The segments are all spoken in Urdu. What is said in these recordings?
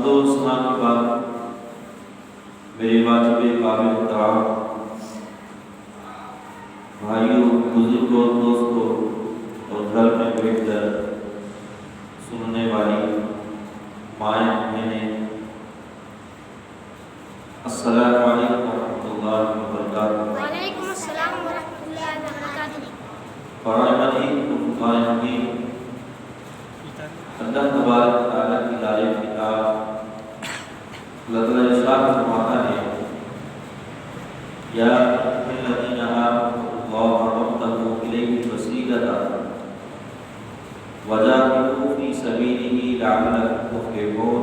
حمد و ثنا کے بعد میرے واجب قابل احترام بھائیوں، بزرگوں، دوستوں اور گھر میں بیٹھ کر سننے والی مائیں بہنیں، السلام علیکم ورحمۃ اللہ وبرکاتہ۔ وعلیکم السلام ورحمۃ اللہ وبرکاتہ۔ قرآن مجید اللہ تبارک تعالیٰ کی غالب کتاب، اللہ تعالیٰ ارشاد فرماتا ہے، یا الذین آمنوا اللہ وابتغوا الیہ الوسیلۃ وجاہدوا فی سبیلہ لعلکم تفلحون۔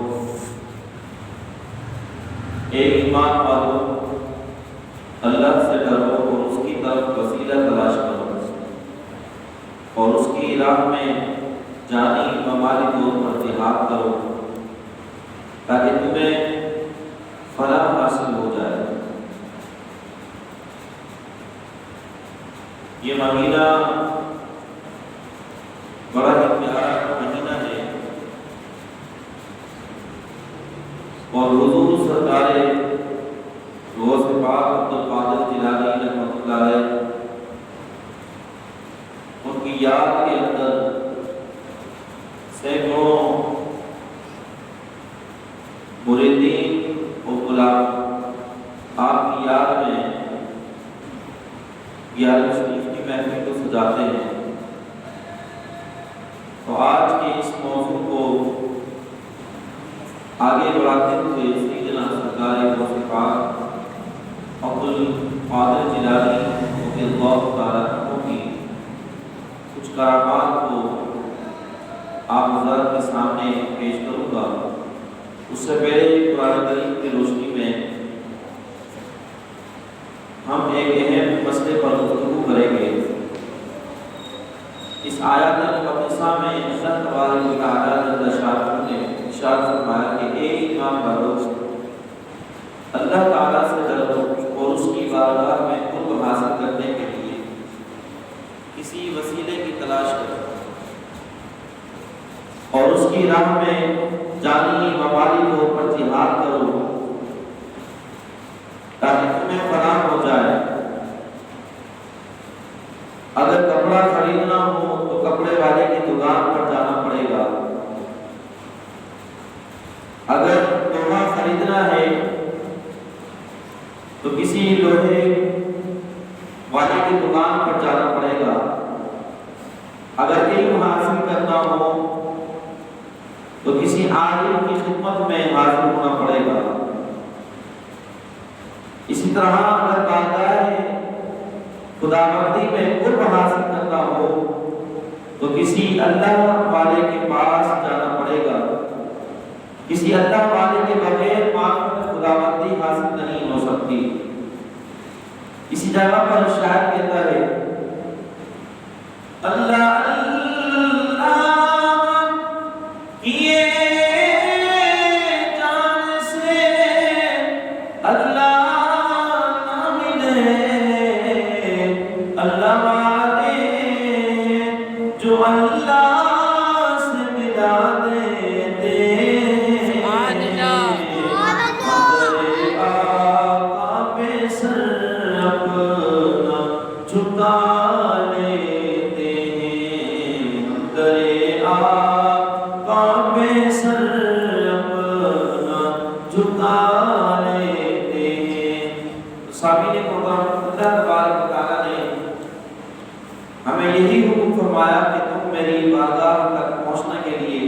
اے ایمان والو، اللہ سے ڈرو اور اس کی طرف وسیلہ تلاش کرو اور اس کی راہ میں جانی و مالی طور پر جہاد کرو تاکہ تمہیں فلاح حاصل ہو جائے۔ یہ مہینہ بڑا ہی پیارا مہینہ ہے اور حضور سرکار غوث پاک عبدالقادر جیلانی رحمۃ اللہ علیہ ان کی یاد کے اندر سینکڑوں مریدین و غلام آپ کی یاد میں 11 شریف کی محفل کو سجاتے ہیں۔ تو آج کے اس موضوع کو آگے بڑھاتے ہوئے سیدنا سرکار غوث پاک عبدالقادر جیلانی رضی اللہ تعالیٰ عنہ کی کچھ کرامات کو آپ حضرات کے سامنے پیش کروں گا۔ اس سے پہلے قرآن کریم کی روشنی میں ہم ایک اہم مسئلے پر گفتگو کریں گے۔ اس آیات مقدسہ میں اللہ تبارک و تعالیٰ جل شانہ نے ارشاد فرمایا کہ اے ایمان والو، اللہ تعالیٰ سے ڈرو اور اس کی بارگاہ میں قرب حاصل کرنے کے لیے کسی وسیلے کی تلاش کرو اور اس کی راہ میں جانی و مالی طور پر جہاد کرو تاکہ تمہیں فلاح ہو جائے۔ اگر کپڑا خریدنا ہو تو کپڑے والے کی دکان پر جانا پڑے گا، اگر لوہا خریدنا ہے تو کسی لوہے والے کی دکان پر جانا پڑے گا، اگر علم حاصل کرنا ہو تو کسی عالم کی خدمت میں حاضر ہونا پڑے گا۔ اسی طرح اگر بارگاہ خداوندی میں قرب حاصل کرنا ہو تو کسی اللہ والے کے پاس جانا پڑے گا۔ کسی اللہ والے کے بغیر معرفت خداوندی حاصل نہیں ہو سکتی۔ اسی جگہ پر شاعر کہتا ہے، اللہ اللہ کیے جان سے اللہ نہ ملے، اللہ والے جو اللہ سے ملا دیتے، آقا پہ سر اپنا جھکا لیتے ہیں، درے آقا پہ سر اپنا جھکا لیتے ہیں۔ سامعین محترم، اللہ تبارک و تعالیٰ نے ہمیں یہی حکم فرمایا کہ تم میری بارگاہ تک پہنچنے کے لیے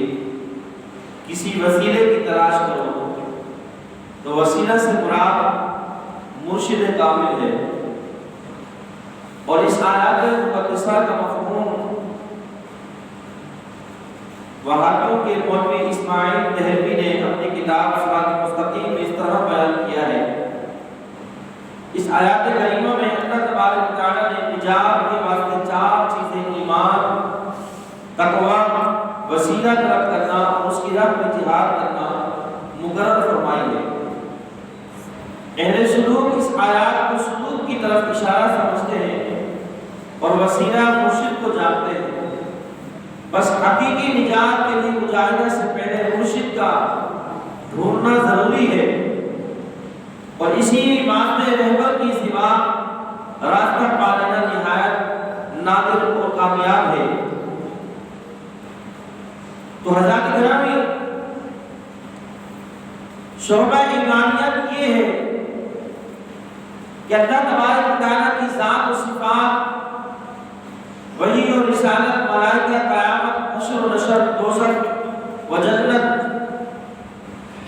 کسی وسیلے کی تلاش کرو۔ تو وسیلہ سے مراد مرشد کامل ہے، اور اس آیات مقدسہ کا مفہوم وہابیوں کے مولوی اسماعیل دہلوی نے اپنی کتاب صراط مستقیم میں اس طرح بیان کیا ہے۔ اس آیات کریمہ میں اللہ تبارک و تعالیٰ نے نجات کے واسطے 4 چیزیں، ایمان، تقوی، وسیلہ طلب کرنا اور اس کی راہ میں جہاد کرنا، مقرر فرمائی ہے۔ اہل سلوک اس آیات کو سلوک کی طرف اشارہ سمجھتے ہیں اور وسیلہ مرشد کو جانتے ہیں۔ بس حقیقی نجات کے لیے مجاہدہ سے پہلے مرشد کا ڈھونڈ اور اسی واسطے رہبر کی سوا راستہ پا لینا نہایت نادر اور کامیاب ہے۔ تو حضرات گرامی، شعبہ ایمانیت یہ ہے کہ اللہ تبارک و تعالیٰ کی ذات و صفات، وحی اور رسالت، ملائکہ، قیامت، حشر و نشر، دوزخ و جنت،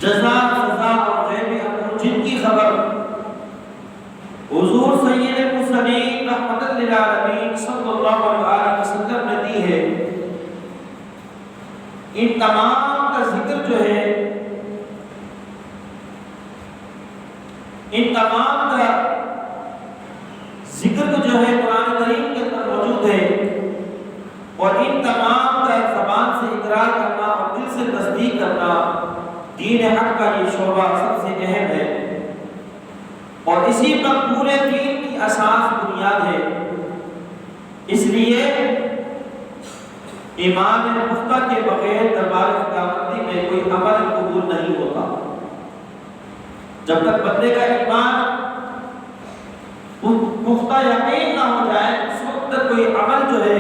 جزا سزا اور غیبی امور جن کی خبر حضور سید المرسلین رحمت للعالمین صلی اللہ علیہ وسلم نے دی ہے، ان تمام کا ذکر جو ہے، ان تمام کا ذکر جو ہے قرآن کریم کے اندر موجود ہے، اور ان تمام کا زبان سے اقرار کرنا اور دل سے تصدیق کرنا دین حق کا یہ شعبہ سب سے اہم ہے، اور اسی پر پورے دین کی اساس بنیاد ہے۔ اس لیے ایمان پختہ کے بغیر دربار خداوندی میں کوئی عمل قبول نہیں ہوتا۔ جب تک بندے کا ایمان پختہ یقین نہ ہو جائے، اس وقت تک کوئی عمل جو ہے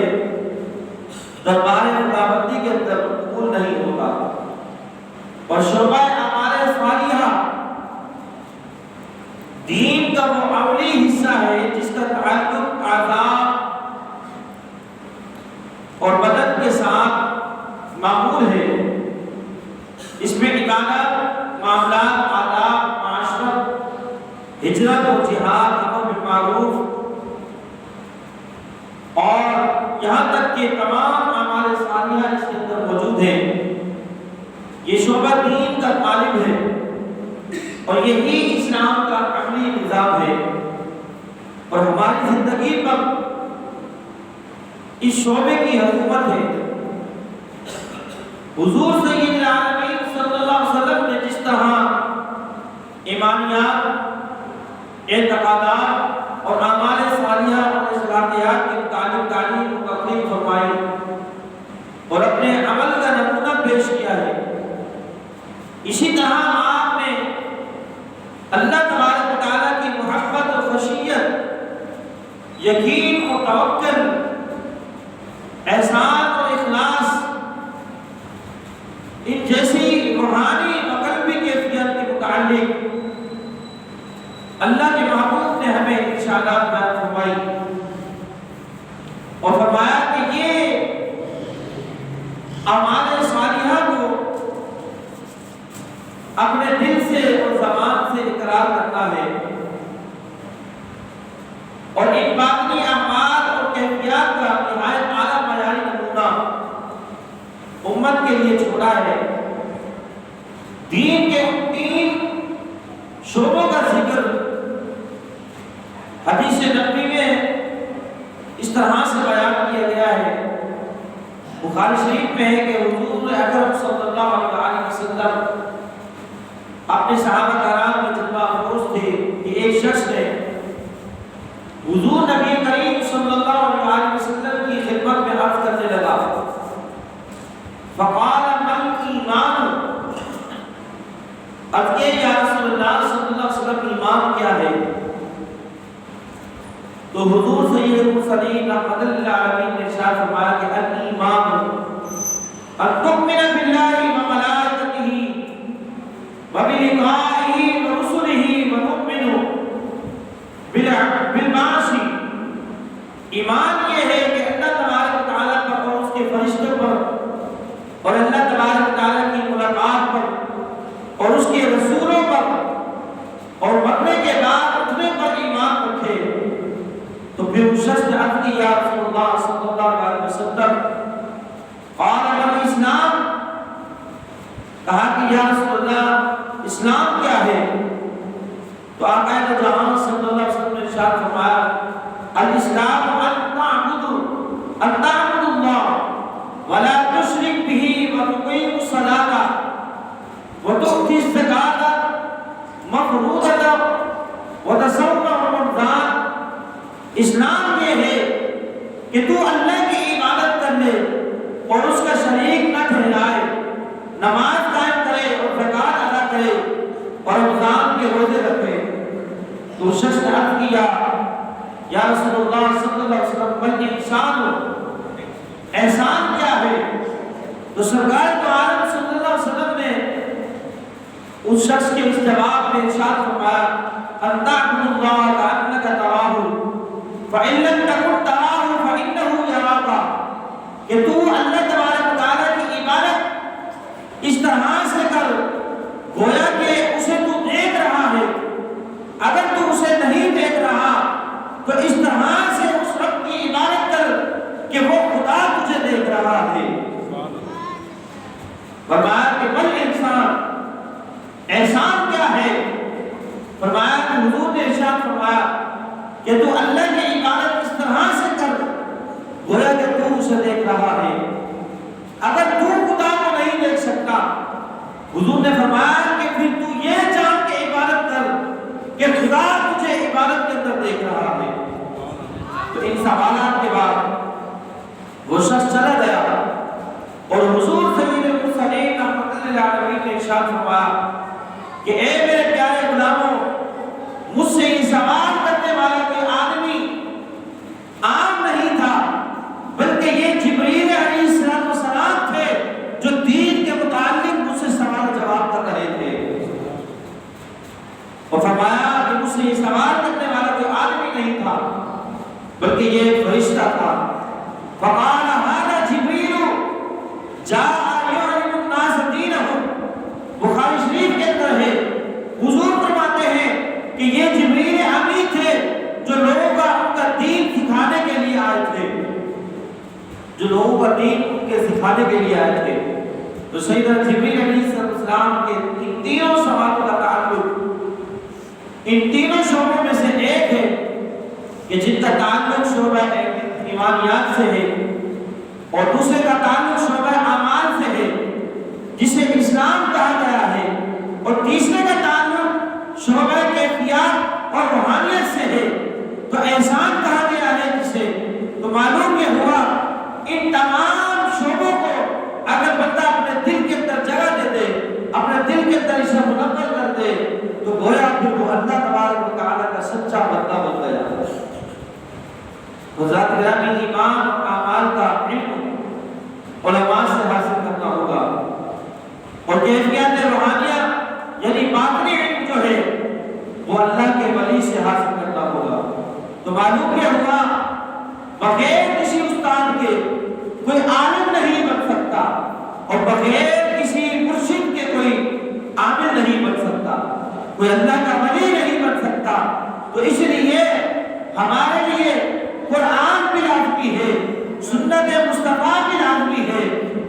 دربار خداوندی کے اندر قبول نہیں ہوتا۔ اور شعبہ اعمال صالحہ دین کا وہ عملی حصہ ہے جس کا تعلق اعضاء اور بدن کے ساتھ معمول ہے۔ اس میں عبادت، معاملات، آداب، معاشرت، ہجرت و جہاد، امر بالمعروف، اور یہاں تک کہ تمام اعمال صالحہ اس کے اندر موجود ہیں۔ یہ شعبہ دین کا طالب ہے، اور یہی اسلام کا عملی نظام ہے، اور ہماری زندگی پر اس شعبے کی حکومت ہے۔ حضور سید العالمین صلی اللہ علیہ وسلم نے جس طرح ایمانیات، اعتقادات اور اعمال صالحہ اور اخلاقیات کے متعلق تعلیم و تقریر فرمائی اور اپنے عمل کا نمونہ پیش کیا ہے، اسی طرح آپ نے اللہ تبارک و تعالیٰ کی محبت اور خشیت، یقین اور توکل، احسان اور اخلاص، ان جیسی روحانی و قلبی کیفیت کے متعلق اللہ کے محبوب نے ہمیں ارشادات بیان فرمائی، اور فرمایا کہ یہ اعمال صالحہ کو اپنے دل سے اور زبان سے اقرار کرنا ہے، اور ان باطنی اعمال اور کیفیات کا نہایت اعلیٰ معیاری نمونہ امت کے لیے چھوڑا ہے۔ دین کے ان 3 شعبوں کا ذکر حدیث نبوی میں اس طرح سے بیان کیا گیا ہے، بخاری شریف میں ہے کہ حضور اکرم صلی اللہ علیہ وسلم اپنے صحابہ کرام میں جلوہ افروز تھے کہ ایک شخص نے حضور نبی کریم صلی اللہ علیہ وسلم کی خدمت میں عرض کرنے لگا، فقال من ایمان، اب یہ یا رسول اللہ صلی اللہ علیہ وسلم ایمان کیا ہے؟ تو حضور سید المرسلین رحمت للعالمین نے ارشاد فرمایا کہ الایمان ان تؤمن باللہ وملائکتہ وبلقائه ورسله ونؤمن بالبعث۔ ایمان یہ ہے کہ اللہ تبارک و تعالیٰ پر اور اس کے فرشتوں پر اور اللہ تبارک و تعالیٰ کی ملاقات پر اور اس کے رسولوں پر اور مرنے کے بعد اٹھنے پر ایمان رکھے۔ تو پھر اس شخص نے عرض کی، یا رسول اللہ صلی اللہ علیہ وسلم، قال الاسلام، کہا کہ یا رسول اللہ اسلام کیا ہے؟ تو آقا جہاں صلی اللہ علیہ وسلم نے ارشاد فرمایا، الاسلام ان تعبد اللہ ولا تشرک به وتقیم الصلاۃ وتؤتی الزکاۃ مفروضۃ وتصوم رمضان۔ اسلام یہ ہے کہ تو اللہ کی عبادت کر لے اور اس کا شریک نہ ٹھہرائے، نماز قائم کرے اور زکات ادا کرے اور رمضان کے روزے رکھے۔ تو اس شخص نے عرض کیا یا رسول اللہ صلی اللہ علیہ وسلم بل احسان، احسان کیا ہے؟ تو سرکار تو عالم صلی اللہ علیہ وسلم نے اس شخص کے اس جواب میں ارشاد فرمایا ان تعبد اللہ کأنک تراہ فإن لم تکن تراہ فإنہ یراک، کہ تو اللہ تبارک و تعالیٰ کی عبادت اس طرح سے کر گویا کہ اسے تو دیکھ رہا ہے، اگر تو اسے نہیں دیکھ رہا تو اس طرح سے اس رب کی عبادت کر کہ وہ خدا تجھے دیکھ رہا ہے۔ فرمایا کہ بل احسان، احسان کیا ہے؟ فرمایا کہ حضور نے ارشاد فرمایا کہ تو اللہ کی عبادت اس طرح سے کر گویا کہ تو اسے دیکھ رہا ہے، اگر تو خدا کو نہیں دیکھ سکتا حضور نے فرمایا کہ پھر تو یہ جان کے عبادت کر کہ خدا تجھے عبادت کے اندر دیکھ رہا ہے۔ تو ان سوالات کے بعد وہ شخص چلا گیا اور حضور سید المرسلین رحمۃ اللہ علیہ نے ارشاد فرمایا کہ اے میرے پیارے غلاموں، مجھ سے یہ سوال کرنے والا کوئی آدمی عام نہیں تھا، بلکہ یہ جبریل علیہ السلام تھے جو دین کے متعلق مجھ سے سوال جواب کر رہے تھے۔ اور فرمایا کہ مجھ سے یہ سوال کرنے والا کوئی آدمی نہیں تھا بلکہ یہ ایک فرشتہ تھا۔ فقال هذا جبریل جاء یعلم الناس دینہم، بخاری شریف کے اندر ہے حضور فرماتے ہیں کہ یہ جبریل امی تھے جو لوگوں کا ان کا دین سکھانے کے لیے آئے تھے، جو لوگوں کا دین ان کے سکھانے کے لیے آئے تھے۔ تو سیدنا جبریل علیہ السلام کے ان تینوں سوالوں کا تعلق ان تینوں شعبوں میں سے ایک ہے کہ جن کا تعلق شعبہ ایمانیات سے ہے، اور دوسرے کا تعلق شعبہ اعمال سے ہے جسے اسلام کہا گیا ہے، اور تیسرے کا تعلق شعبہ کیفیات اور روحانیت سے ہے تو احسان کہا گیا ہے جسے۔ تو معلوم یہ ہوا ان تمام شعبوں کو اگر بندہ اپنے دل کے اندر جگہ دے دے، اپنے دل کے اندر اسے منور کر دے تو گویا پھر وہ اللہ تبارک و تعالیٰ کا سچا بندہ بن گیا۔ حضرات گرامی، ایمان اور اعمال کا علم علماء سے حاصل کرنا ہوگا، اور کیفیات روحانیہ یعنی باطنی علم جو ہے وہ اللہ کے ولی سے حاصل کرنا ہوگا۔ تو معلوم یہ ہوا بغیر کسی استاد کے کوئی عالم نہیں بن سکتا، اور بغیر کسی مرشد کے کوئی عامل نہیں بن سکتا، کوئی اللہ کا ولی نہیں بن سکتا۔ تو اس لیے ہمارے لیے قرآن بھی لازمی ہے، سنت مصطفیٰ بھی لازمی ہے،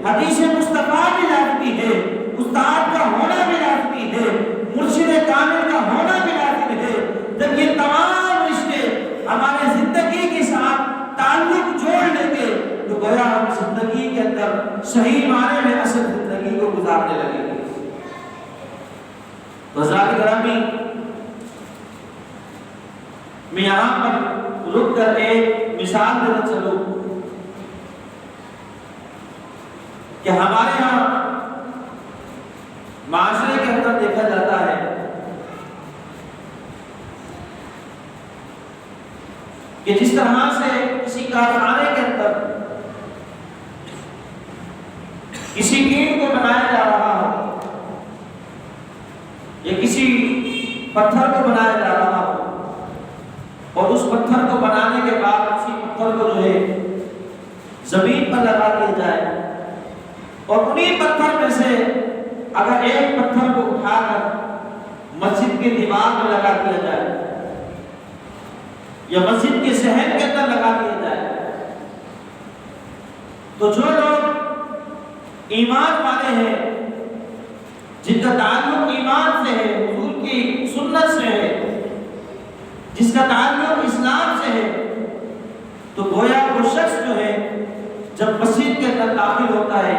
حدیث مصطفیٰ بھی لازمی ہے، استاد کا ہونا بھی لازمی ہے، مرشد کامل کا ہونا بھی لازمی ہے۔ جب یہ تمام رشتے ہمارے زندگی کے ساتھ تعلق جوڑ لیں گے تو گویا ہم زندگی کے اندر صحیح معنی میں اصل زندگی کو گزارنے لگیں گے۔ حضرات گرامی، میں یہاں پر رک کر ایک مثال دینا چلوں کہ ہمارے یہاں معاشرے کے اندر دیکھا جاتا ہے کہ جس طرح سے کسی کارخانے کے اندر کسی اینٹ کو بنایا جا رہا ہو یا کسی پتھر کو بنایا جا رہا ہو، اور اس پتھر کو بنانے کے بعد اسی پتھر کو جو ہے زمین پر لگا دیا جائے، اور انہی پتھر میں سے اگر ایک پتھر کو اٹھا کر مسجد کی دیوار میں لگا دیا جائے یا مسجد کے صحن کے اندر لگا دیا جائے، تو جو لوگ ایمان والے ہیں، جن کا تعلق ایمان سے ہے، حضور کی سنت سے ہے، جس کا تعلق اسلام سے ہے، تو گویا وہ شخص جو ہے جب مسجد کے اندر داخل ہوتا ہے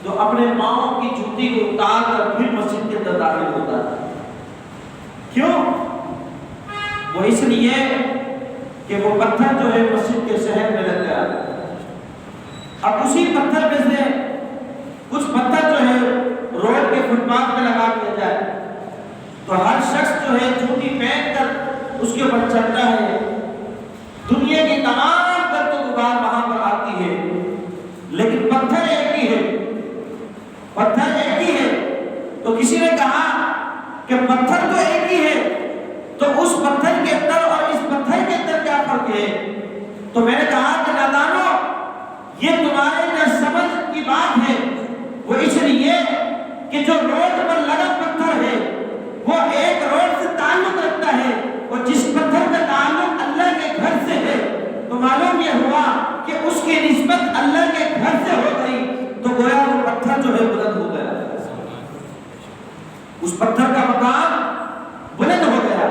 تو اپنے پاؤں کی جوتی کو اتار کر پھر مسجد کے اندر داخل ہوتا ہے۔ کیوں؟ وہ اس لیے کہ وہ پتھر جو ہے مسجد کے صحن میں لگ گیا۔ اب اسی پتھر میں سے کچھ پتھر جو ہے روڈ کے فٹ پاتھ پہ لگا دیا جائے تو ہر شخص جو ہے جوتی پہن کر اس کے اوپر چلتا ہے، دنیا کی تمام گرد و غبار وہاں پر آتی ہے، لیکن پتھر ایک ہی ہے، پتھر ایک ہی ہے۔ تو کسی نے کہا کہ پتھر تو ایک ہی ہے، تو اس پتھر کے اندر اور اس پتھر کے اندر کیا فرق ہے؟ تو میں نے کہا کہ نادانو، یہ تمہارے نہ سمجھ کی بات ہے، وہ اس لیے کہ جو روڈ پر لگا پتھر ہے وہ ایک روڈ سے تعلق رکھتا ہے، اور جس پتھر کا تعلق اللہ کے گھر سے ہے، تو معلوم یہ ہوا کہ اس کی نسبت اللہ کے گھر سے ہو گئی، تو گویا وہ پتھر جو ہے بلند ہو گیا، اس پتھر کا مقام بلند ہو گیا۔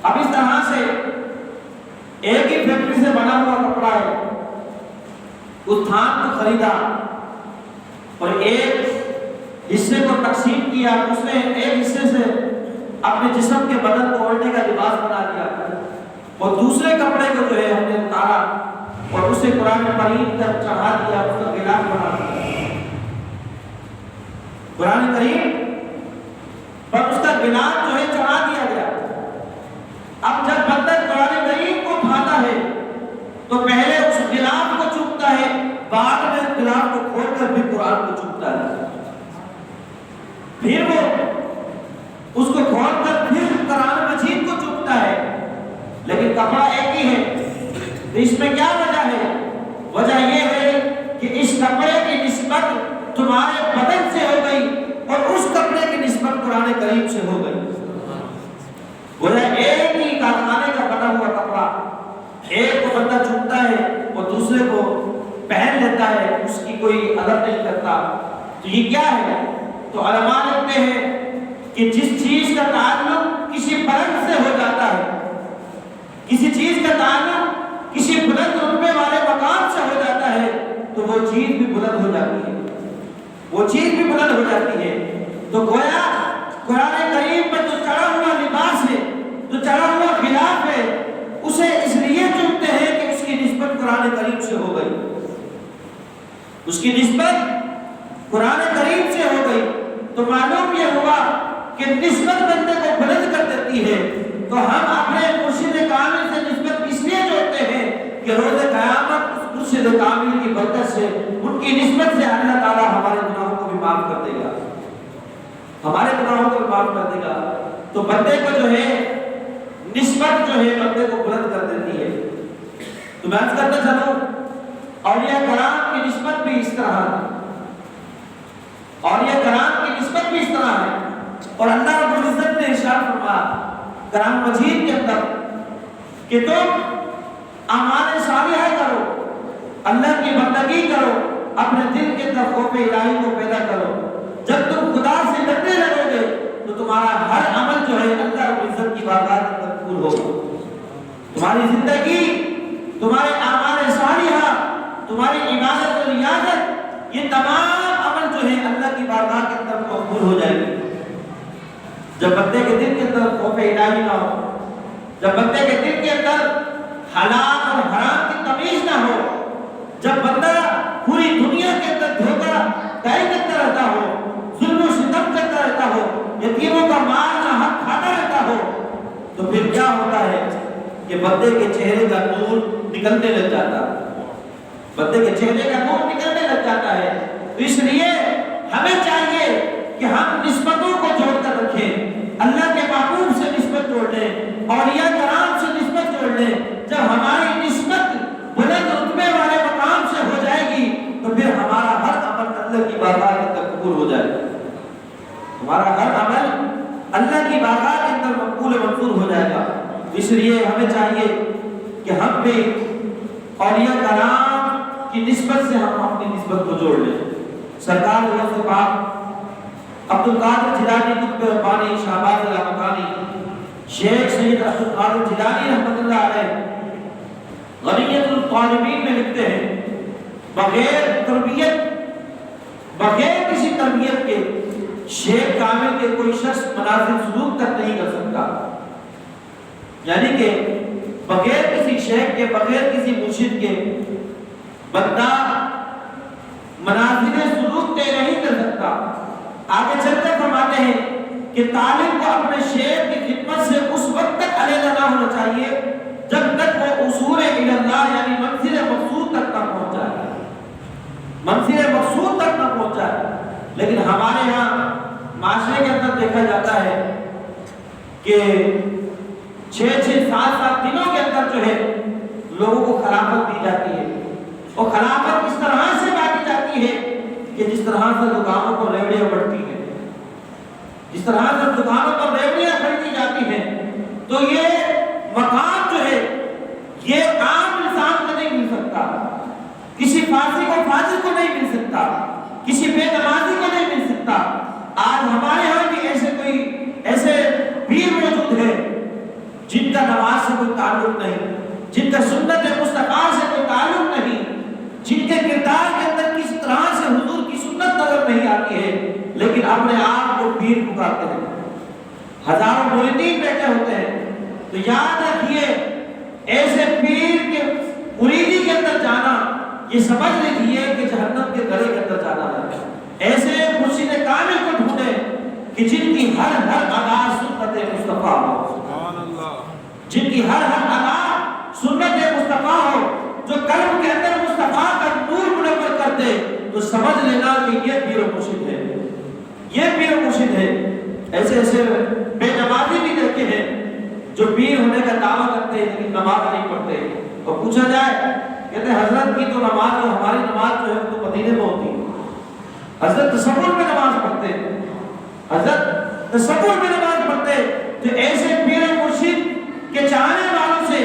اب اس طرح سے ایک ہی فیکٹری سے بنا ہوا کپڑا ہے، اس تھان کو خریدا اور ایک حصے کو تقسیم کیا، اس نے ایک حصے سے اپنے جسم کے بدن کو اوڑھنے کا لباس بنا دیا، اور دوسرے کپڑے کو جو ہے ہم نے اتارا اور اسے قرآن کریم پر چڑھا دیا، اس کا غلاف بنا دیا، قرآن کریم پر اس کا غلاف جو ہے چڑھا دیا گیا۔ اب جب بندہ قرآن کریم کو اٹھاتا ہے تو پہلے اس غلاف کو چومتا ہے، بعد میں غلاف کو کھول کر بھی قرآن کو چومتا ہے، پھر وہ اس کو کھول کر پھر قرآن مجید کو چومتا ہے، لیکن کپڑا ایک ہی ہے۔ تو اس میں کیا وجہ ہے؟ وجہ یہ ہے کہ اس کپڑے کی نسبت تمہارے بدن سے ہو گئی اور اس کپڑے کی نسبت قرآن کریم سے ہو گئی۔ وجہ ایک ہی کارخانے کا بنا ہوا کپڑا، ایک کو بندہ چومتا ہے اور دوسرے کو پہن لیتا ہے، اس کی کوئی اثر نہیں کرتا۔ تو یہ کیا ہے؟ تو علماء لکھتے ہیں کہ جس چیز کا تعلق کسی بلند سے ہو جاتا ہے، کسی چیز کا تعلق کسی بلند رتبے والے مقام سے ہو جاتا ہے، تو وہ چیز بھی بلند ہو جاتی ہے، وہ چیز بھی بلند ہو جاتی ہے۔ تو گویا قرآن کریم پر جو چڑھا ہوا لباس ہے، جو چڑھا ہوا غلاف ہے، اسے اس لیے چنتے ہیں کہ اس کی نسبت قرآن کریم سے ہو گئی، اس کی نسبت قرآن کریم سے ہو گئی۔ تو معلوم یہ ہوا کہ نسبت بندے کو بلند کر دیتی ہے۔ تو ہم اپنے مرشد کامل سے نسبت اس لیے جوڑتے ہیں کہ روز قیامت اس مرشد کامل کی برکت سے، ان کی نسبت سے اللہ تعالیٰ ہمارے گناہوں کو بھی معاف کر دے گا، ہمارے گناہوں کو بھی معاف کر دے گا۔ تو بندے کو جو ہے نسبت جو ہے بندے کو بلند کر دیتی ہے۔ تو میں عرض کرتا چلوں، اولیاء کرام کی نسبت بھی اس طرح ہے، اولیاء کرام کی نسبت بھی اس طرح ہے، اور اللہ رب العزت نے ارشاد فرمایا قرآن مجید کے اندر کہ تم اعمال صالحہ کرو، اللہ کی بندگی کرو، اپنے دل کے اندر خوف الہی کو پیدا کرو، جب تم خدا سے ڈرنے لگو گے تو تمہارا ہر عمل جو ہے اللہ رب العزت کی بارگاہ کے اندر قبول ہوگا، تمہاری زندگی، تمہارے اعمال صالحہ، تمہاری عبادت و ریاضت، یہ تمام عمل جو ہے اللہ کی بارگاہ کے اندر مقبول ہو جائے گی۔ جب بندے کے دل کے اندر خوف الہی نہ ہو، جب بندے کے دل کے اندر حلال اور حرام کی تمیز نہ ہو، جب بندہ پوری دنیا کے اندر دھوکہ دہی کرتا رہتا ہو، ظلم و ستم کرتا رہتا ہو، یتیموں کا مال نہ حق کھاتا رہتا ہو، تو پھر کیا ہوتا ہے کہ بندے کے چہرے کا نور نکلنے لگ جاتا ہے، بندے کے چہرے کا نور نکلنے لگ جاتا ہے۔ تو اس لیے ہمیں چاہیے کہ ہم نسبتوں کو جوڑ کر رکھیں، اللہ کے محبوب سے نسبت جوڑ لیں، اولیاء کرام سے نسبت جوڑ لیں۔ جب ہماری نسبت بلند رتبے والے مقام سے ہو جائے گی تو پھر ہمارا ہر عمل اللہ کی بارگاہ کے اندر قبول ہو جائے گا، ہمارا ہر عمل اللہ کی بارگاہ کے اندر مقبول و منظور ہو جائے گا۔ اس لیے ہمیں چاہیے کہ ہم بھی اولیاء کرام کی نسبت سے ہم اپنی نسبت کو جوڑ لیں۔ سرکار غوث پاک عبد القادر جیلانی قطب ربانی شہباز علامتانی شیخ سید عبد القادر جیلانی رحمۃ اللہ علیہ غنیت الطالبین میں لکھتے ہیں، بغیر کسی تربیت کے شیخ کامل کے کوئی شخص مناسب سلوک تک نہیں کر سکتا، یعنی کہ بغیر کسی شیخ کے، بغیر کسی مرشد کے بندہ مناسب سلوک طے نہیں کر سکتا۔ آگے چل کر فرماتے ہیں کہ طالب کو اپنے شیخ کی خدمت سے اس وقت تک علیحدہ چاہیے جب تک وہ اصول اللہ یعنی منزل مقصود تک نہ پہنچ جائے، منزل مقصود تک نہ پہنچ جائے۔ لیکن ہمارے یہاں معاشرے کے اندر دیکھا جاتا ہے کہ 6-7 دنوں کے اندر جو ہے لوگوں کو خلافت دی جاتی ہے، اور خلافت اس طرح سے بانٹی جاتی ہے کہ جس طرح سے دکانوں پر ریوڑیاں بڑھتی ہیں، جس طرح سے دکانوں پر ریوڑیاں خریدی جاتی ہیں، تو یہ مقام جو ہے یہ عام انسان کو نہیں مل سکتا، کسی فاسق کو فاجر کو نہیں مل سکتا، کسی بے نمازی کو نہیں مل سکتا۔ آج ہمارے ہاں بھی ایسے پیر موجود ہیں جن کا نماز سے کوئی تعلق نہیں، جن کا سنت مصطفیٰ سے کوئی تعلق نہیں، جن کے کردار کے اندر کس طرح سے حضور کی سنت نظر نہیں آتی ہے، لیکن اپنے آپ کو پیر پکارتے ہیں، ہزاروں مریدین بیٹھے ہوتے ہیں۔ تو یاد رکھیے ایسے پیر کے مریدی کے اندر جانا یہ سمجھ لیجیے کہ جہنم کے گڑھے کے اندر جانا ہے۔ ایسے مرشد کامل کو ڈھونڈیں کہ جن کی ہر ادا سنت مصطفیٰ ہو، جن کی ہر ادا سنت مصطفیٰ ہو، جو قلب کے اندر مصطفیٰ کا نور منور کر دے، تو سمجھ لینا کہ یہ پیر و مرشد ہے، یہ پیر و مرشد ہے۔ ایسے بے نمازی بھی دیکھے ہیں جو پیر ہونے کا دعویٰ کرتے ہیں لیکن نماز نہیں پڑھتے، اور پوچھا جائے کہتے ہیں حضرت کی تو نماز اور ہماری نماز جو ہے تو مدینے میں ہوتی ہے، حضرت تصور میں نماز پڑھتے ہیں، حضرت تصور میں نماز پڑھتے ہیں۔ تو ایسے پیر و مرشد کے چاہنے والوں سے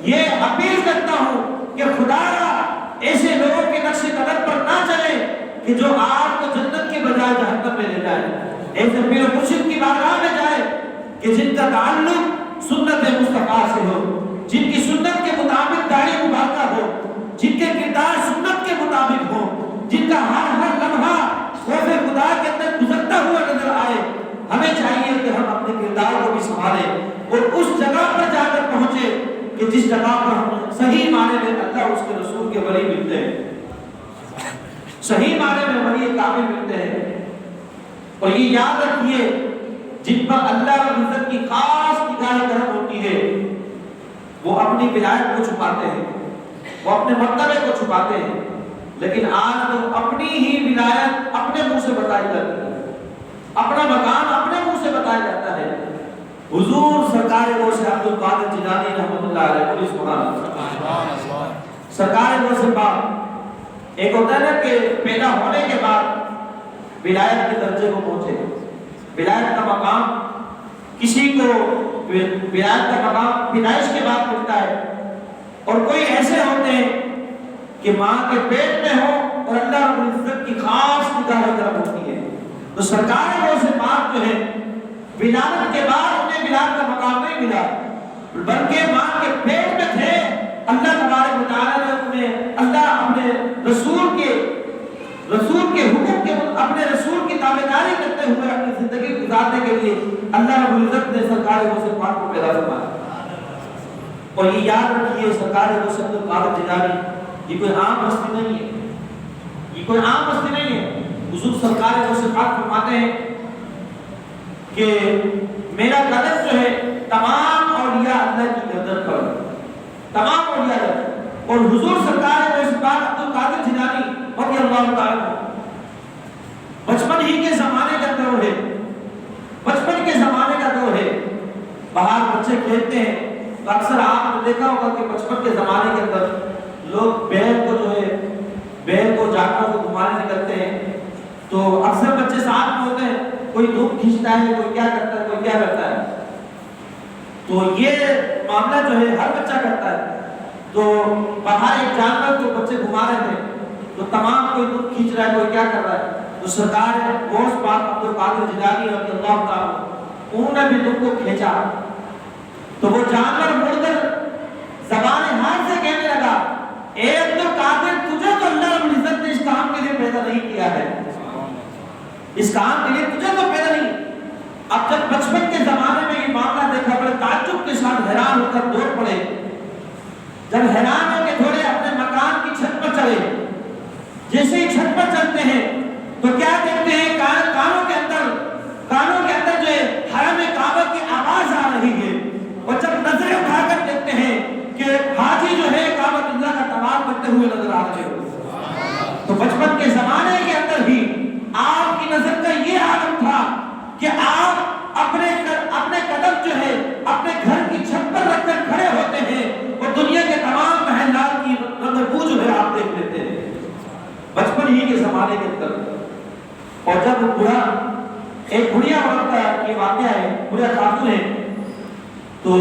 یہ اپیل کرتا ہوں کہ خدایا ایسے لوگوں کے نقش قدم پر نہ چلے کہ جو آپ کو جنت کے بجائے جہنم میں لے جائے، ایسے پیر و مرشد کی بارگاہ میں جائے کہ جن کا تعلق سنت مصطفیٰ سے ہو، جن کی سنت کے مطابق داڑھی مبارکہ ہو، جن کے کردار سنت کے مطابق ہو، جن کا ہر لمحہ خوف خدا کے اندر گزرتا ہوا نظر آئے۔ ہمیں چاہیے کہ ہم اپنے کردار کو بھی سنبھالیں اور اس جگہ پر جا کر پہنچے کہ جس جگہ پر ہم صحیح معنی میں اللہ اس کے رسول کے ولی ملتے ہیں، صحیح معنی میں ولی کامل ملتے ہیں۔ اور یہ یاد رکھیے جن پر اللہ رب العزت کی خاص نگاہ کرم ہوتی ہے وہ اپنی ولایت کو چھپاتے ہیں، وہ اپنے مرتبے کو چھپاتے ہیں، لیکن آج تو اپنی ہی ولایت اپنے منہ سے بتائی جاتی ہے، اپنا مقام اپنے منہ سے بتایا جاتا ہے۔ حضور سرکار غوث عبد القادر جیلانی رحمۃ اللہ علیہ کو سبحان اللہ، سرکار غوث پاک ایک ہوتا ہے نا کہ پیدا ہونے کے بعد ولایت کے درجے کو پہنچے، ولایت کا مقام کسی کو ولایت کا مقام پیدائش کے بعد ملتا ہے، اور کوئی ایسے ہوتے ہیں کہ ماں کے پیٹ میں ہو اور اللہ رب العزت کی خاص نگاہ کرم ہوتی ہے۔ تو سرکار غوث پاک جو ہے ولادت کے بعد انہیں ولایت کا مقام نہیں ملا، بلکہ ماں کے پیٹ میں تھے، اللہ تبارک و تعالیٰ نے انہیں اللہ اپنے رسول کے حکم کے اپنے رسول کی تابعداری کرتے ہوئے اپنی زندگی گزارنے کے لیے اللہ رب العزت نے سرکار غوث پاک کو پیدا فرمایا۔ اور یہ یاد رکھیے سرکار غوث عبد القادر جیلانی یہ کوئی عام ہستی نہیں ہے، یہ کوئی عام ہستی نہیں ہے۔ حضور سرکار غوث پاک فرماتے ہیں کہ میرا قدم جو ہے تمام اولیاء اللہ کی گردن پر، تمام اولیاء اللہ، اور حضور سرکار غوث پاک عبد القادر جیلانی رضی اللہ تعالیٰ بچپن ہی کے زمانے کا دور ہے، بچپن کے زمانے کا دور ہے، باہر بچے کھیلتے ہیں تو اکثر آپ نے دیکھا ہوگا کہ بچپن کے زمانے کے اندر لوگ بیل کو جو ہے بیل کو جانوروں کو گھمانے نکلتے ہیں، تو اکثر بچے ساتھ میں ہوتے ہیں، کوئی دھوپ کھینچتا ہے، کوئی کیا کرتا ہے، کوئی کیا کرتا ہے، تو یہ معاملہ جو ہے ہر بچہ کرتا ہے۔ تو باہر ایک جانور کو بچے گھما رہے تھے تو تمام کوئی دودھ کھینچ رہا ہے، کوئی کیا کر رہا ہے، تو سرکار غوث پاک عبد القادر جیلانی رضی اللہ تعالیٰ انہوں نے بھی دودھ کو کھینچا، تو وہ جانور مڑ کر زبان حال سے کہنے لگا اے عبد القادر تجھے تو اللہ رب العزت نے اس کام کے لیے پیدا نہیں کیا ہے، اس کام کے لیے تجھے تو پیدا نہیں۔ اب جب بچپن کے زمانے میں یہ معاملہ دیکھا بڑے تعجب کے ساتھ حیران ہو کر دوڑ پڑے، جب حیران ہو کے تھوڑے اپنے مکان کی چھت پر چڑھے، جیسے ہی چھت پر چلتے ہیں تو کیا دیکھتے ہیں کانوں کے اندر جو ہے حرم کعبہ کی آواز آ رہی ہے، اور جب نظریں اٹھا کر کے زمانے کے اندر ہی آپ کی نظر کا یہ عالم تھا کہ آپ اپنے قدم جو ہے اپنے گھر کی چھت پر رکھ کر کھڑے ہوتے ہیں اور دنیا کے تمام محلات کی رنگ بو جو ہے آپ دیکھ لیتے ہیں بچپن ہی کے زمانے کے اندر. اور جب بوڑھا ایک بڑھیا عورت کا یہ واقعہ ہے, بڑھیا خاتون ہے, تو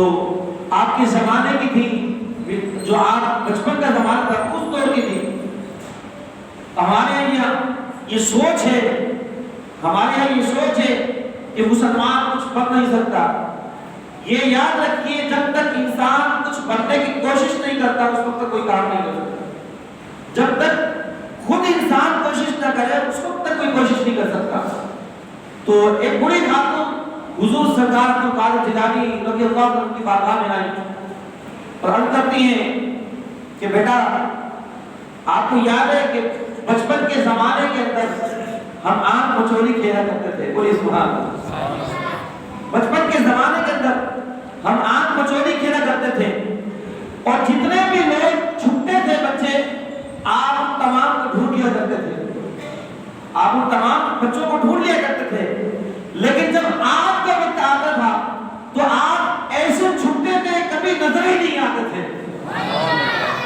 آپ کے زمانے کی تھی, جو آپ بچپن کا زمانہ تھا اس دور کی تھی. ہمارے یہاں یہ سوچ ہے کہ مسلمان کچھ بن نہیں سکتا. یہ یاد رکھیے جب تک انسان کچھ بننے کی کوشش نہیں کرتا اس وقت تک کوئی کام نہیں کر سکتا. جب تک خود انسان کوشش نہ کرے اس وقت تک کوئی کوشش نہیں کر سکتا. تو ایک بڑی خاتون حضور سرکار کو قادر جیلانی رضی اللہ عنہ کی بارگاہ میں آئی اور عرض کرتی ہیں کہ بیٹا آپ کو یاد ہے کہ بچپن کے زمانے کے اندر ہم آنکھ مچولی کھیلا کرتے تھے. بولیے سبحان اللہ. بچپن کے زمانے کے اندر ہم آنکھ مچولی کھیلا کرتے تھے اور جتنے بھی لوگ چھپتے تھے بچے آپ ان تمام کو ڈھونڈ لیا کرتے تھے. آپ ان تمام بچوں کو ڈھونڈ لیا کرتے تھے. لیکن جب آپ کا وقت آتا تھا تو آپ ایسے چھپتے تھے کبھی نظر ہی نہیں آتے تھے.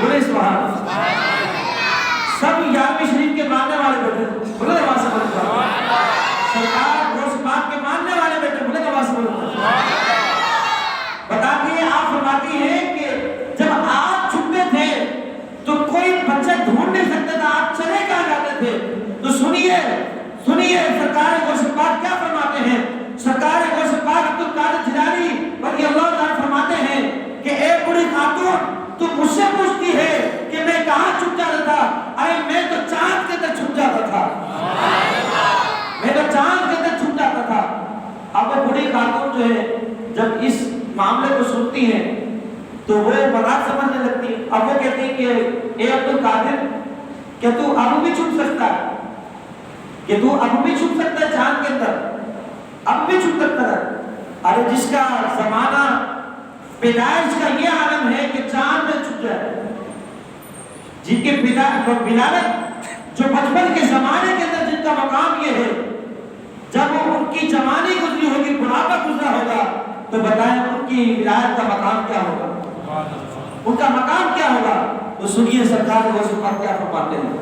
بولے سبحان اللہ. سب 11ویں شریف کے ماننے والے بیٹھے تھے. بولے نماز سے بولے سرکار غوث پاک کے ماننے والے بیٹھے. بولے نماز سے بولے. بتاتی ہے آپ فرماتی ہیں کہ جب آپ چھپتے تھے تو کوئی بچہ ڈھونڈ نہیں سکتا تھا. آپ چلے کہاں جاتے تھے؟ تو سنیے سرکار غوث پاک کیا فرماتے ہیں. سرکار غوث پاک عبد القادر جیلانی رضی اللہ عنہ فرماتے ہیں کہ اے بڑی خاتون تو مجھ سے پوچھتی ہے کہ میں کہاں چھپ جاتا تھا. ارے میں تو چاند کے اندر چھپ جاتا تھا. میں تو چاند کے اندر چھپ جاتا تھا. اب وہ بڑی خاتون جو ہے جب اس معاملے کو سنتی ہیں تو وہ مذاق سمجھنے لگتی ہے. اب وہ کہتی ہے کہ اے عبد القادر کیا تو اب بھی چھپ سکتا ہے؟ کہ تو اب بھی چھپ سکتا ہے چاند کے اندر؟ اب بھی چھپ سکتا ہے؟ ارے جس کا زمانہ پیدائش کا یہ عالم ہے کہ چاند میں چھپ جائے, جن کے ولادت جو بچپن کے زمانے کے اندر جن کا مقام یہ ہے, جب وہ ان کی جوانی گزری ہوگی, بڑھاپا گزرا ہوگا, تو بتائیں ان کی ولایت کا مقام کیا ہوگا, ان کا مقام کیا ہوگا. تو سنیے سرکار غوث پاک کیا فرماتے ہیں.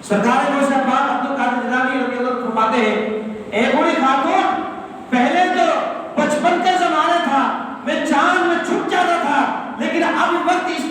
سرکار غوث پاک عبد القادر جیلانی رضی اللہ عنہ فرماتے ہیں اے بڑی خاتون پہلے تو بچپن کا زمانہ تھا, میں چاند میں چھپ جاتا تھا, لیکن اب وقت اس